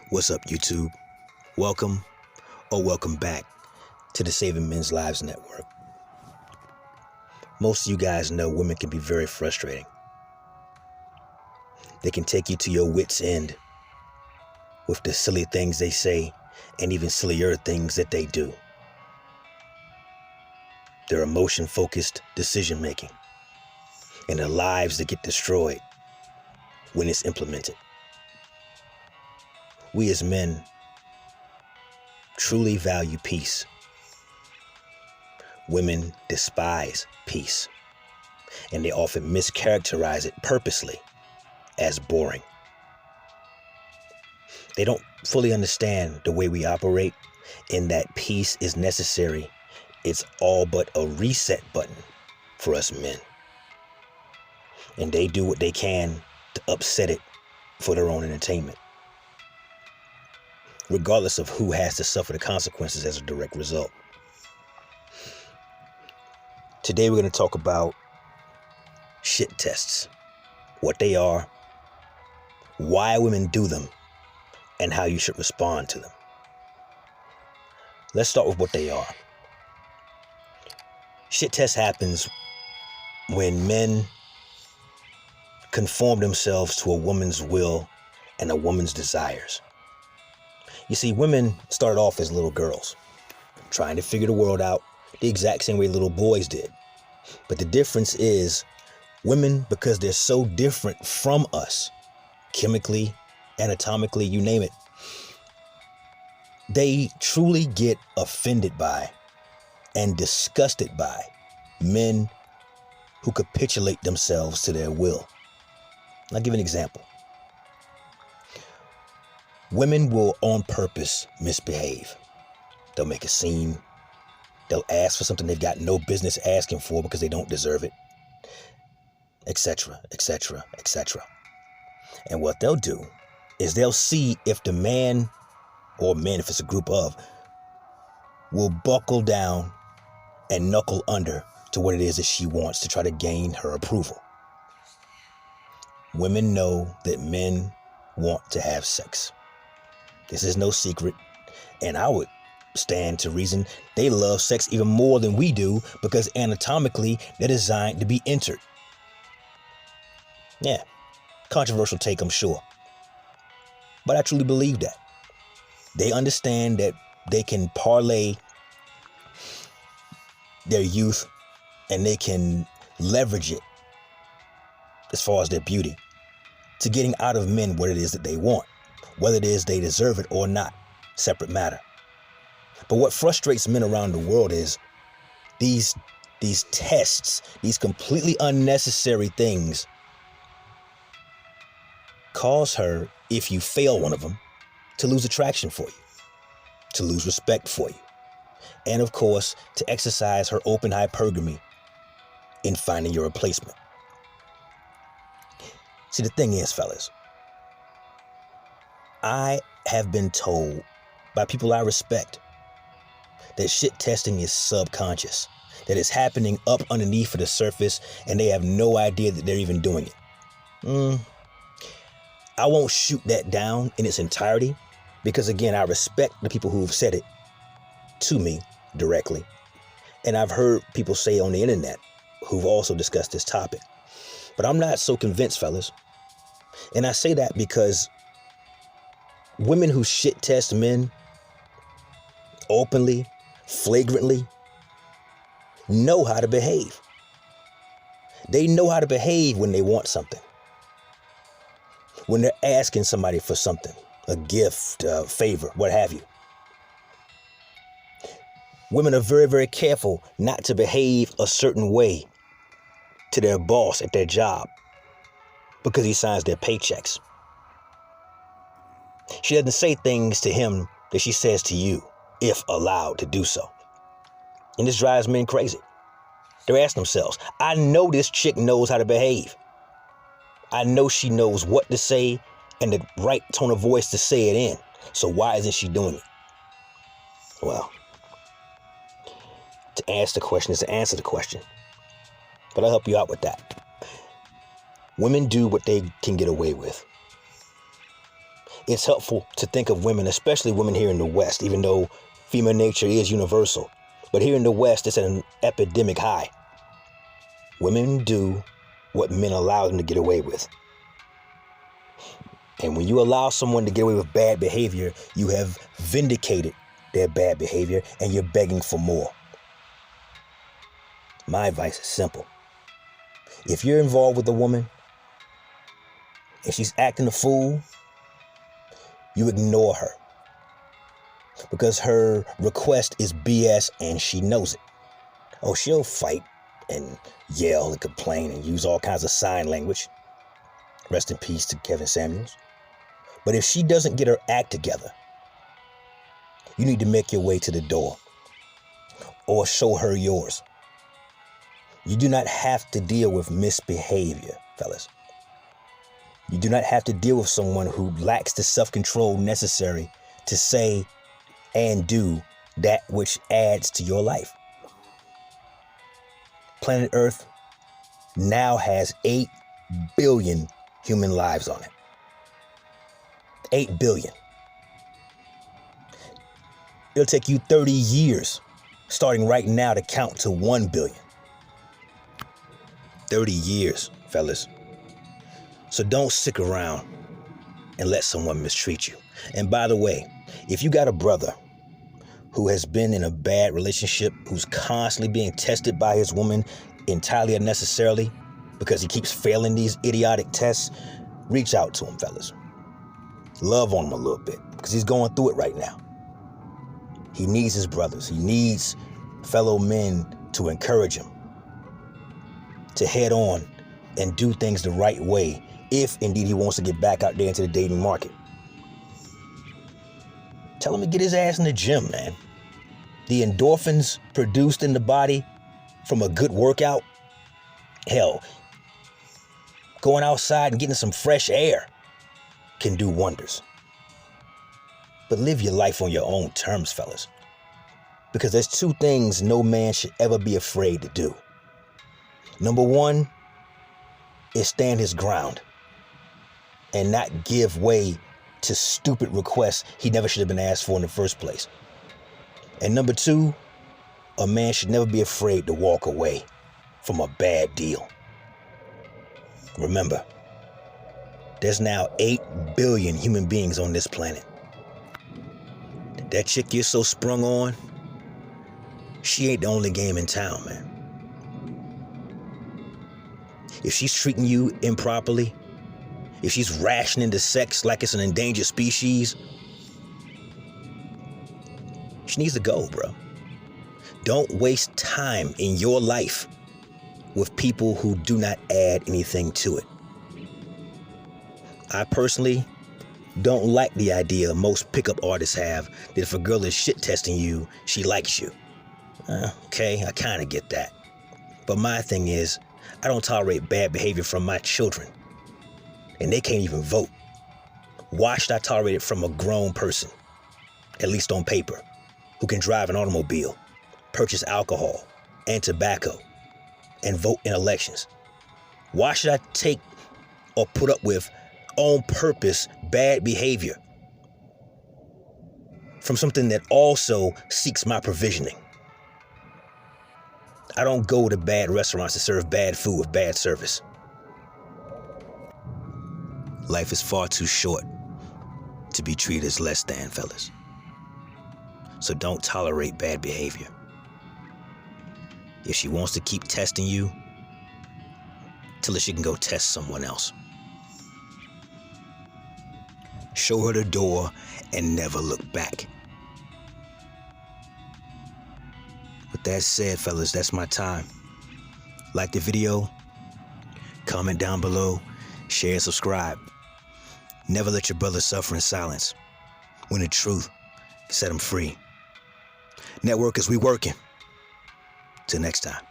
What's up, YouTube? Welcome or welcome back to the Saving Men's Lives Network. Most of you guys know women can be very frustrating. They can take you to your wits' end with the silly things they say and even sillier things that they do. Their emotion-focused decision-making and their lives that get destroyed when it's implemented. We as men truly value peace. Women despise peace, and they often mischaracterize it purposely as boring. They don't fully understand the way we operate, in that peace is necessary. It's all but a reset button for us men. And they do what they can to upset it for their own entertainment, regardless of who has to suffer the consequences as a direct result. Today we're going to talk about shit tests, what they are, why women do them, and how you should respond to them. Let's start with what they are. Shit test happens when men conform themselves to a woman's will and a woman's desires. You see, women started off as little girls, trying to figure the world out the exact same way little boys did. But the difference is, women, because they're so different from us, chemically, anatomically, you name it, they truly get offended by and disgusted by men who capitulate themselves to their will. I'll give an example. Women will on purpose misbehave. They'll make a scene. They'll ask for something they've got no business asking for because they don't deserve it, etc., etc., etc. And what they'll do is they'll see if the man, or men if it's a group of, will buckle down and knuckle under to what it is that she wants to try to gain her approval. Women know that men want to have sex. This is no secret, and I would stand to reason they love sex even more than we do, because anatomically they're designed to be entered. Yeah, controversial take, I'm sure, but I truly believe that. They understand that they can parlay their youth and they can leverage it as far as their beauty to getting out of men what it is that they want. Whether it is they deserve it or not, separate matter. But what frustrates men around the world is these tests, these completely unnecessary things, cause her, if you fail one of them, to lose attraction for you, to lose respect for you, and of course, to exercise her open hypergamy in finding your replacement. See, the thing is, fellas, I have been told by people I respect that shit testing is subconscious, that it's happening up underneath of the surface and they have no idea that they're even doing it. I won't shoot that down in its entirety because, again, I respect the people who've said it to me directly. And I've heard people say on the internet who've also discussed this topic. But I'm not so convinced, fellas. And I say that because women who shit test men openly, flagrantly, know how to behave. They know how to behave when they want something. When they're asking somebody for something, a gift, a favor, what have you. Women are very, very careful not to behave a certain way to their boss at their job because he signs their paychecks. She doesn't say things to him that she says to you, if allowed to do so. And this drives men crazy. They're asking themselves, I know this chick knows how to behave. I know she knows what to say and the right tone of voice to say it in. So why isn't she doing it? Well, to ask the question is to answer the question. but I'll help you out with that. Women do what they can get away with. It's helpful to think of women, especially women here in the West, even though female nature is universal. But here in the West, it's at an epidemic high. Women do what men allow them to get away with. And when you allow someone to get away with bad behavior, you have vindicated their bad behavior and you're begging for more. My advice is simple. If you're involved with a woman and she's acting a fool, you ignore her. Because her request is BS and she knows it. Oh, she'll fight and yell and complain and use all kinds of sign language. Rest in peace to Kevin Samuels. But if she doesn't get her act together, you need to make your way to the door or show her yours. You do not have to deal with misbehavior, fellas. You do not have to deal with someone who lacks the self-control necessary to say and do that which adds to your life. Planet Earth now has 8 billion human lives on it. 8 billion. It'll take you 30 years, starting right now, to count to 1 billion. 30 years, fellas. So don't stick around and let someone mistreat you. And by the way, if you got a brother who has been in a bad relationship, who's constantly being tested by his woman entirely unnecessarily because he keeps failing these idiotic tests, reach out to him, fellas. Love on him a little bit because he's going through it right now. He needs his brothers. He needs fellow men to encourage him to head on and do things the right way if indeed he wants to get back out there into the dating market. Tell him to get his ass in the gym, man. The endorphins produced in the body from a good workout, hell, going outside and getting some fresh air can do wonders. But live your life on your own terms, fellas. Because there's 2 things no man should ever be afraid to do. Number 1 is stand his ground and not give way to stupid requests he never should have been asked for in the first place. And number 2, a man should never be afraid to walk away from a bad deal. Remember, there's now 8 billion human beings on this planet. That chick you're so sprung on, she ain't the only game in town, man. If she's treating you improperly, if she's rationing the sex like it's an endangered species, she needs to go, bro. Don't waste time in your life with people who do not add anything to it. I personally don't like the idea most pickup artists have that if a girl is shit testing you, she likes you. Okay, I kind of get that. But my thing is, I don't tolerate bad behavior from my children. And they can't even vote. Why should I tolerate it from a grown person, at least on paper, who can drive an automobile, purchase alcohol and tobacco, and vote in elections? Why should I take or put up with on purpose bad behavior from something that also seeks my provisioning? I don't go to bad restaurants to serve bad food with bad service. Life is far too short to be treated as less than, fellas. So don't tolerate bad behavior. If she wants to keep testing you, tell her she can go test someone else. Show her the door and never look back. With that said, fellas, that's my time. Like the video, comment down below, share and subscribe. Never let your brother suffer in silence. When the truth can set him free. Networkers, we working. Till next time.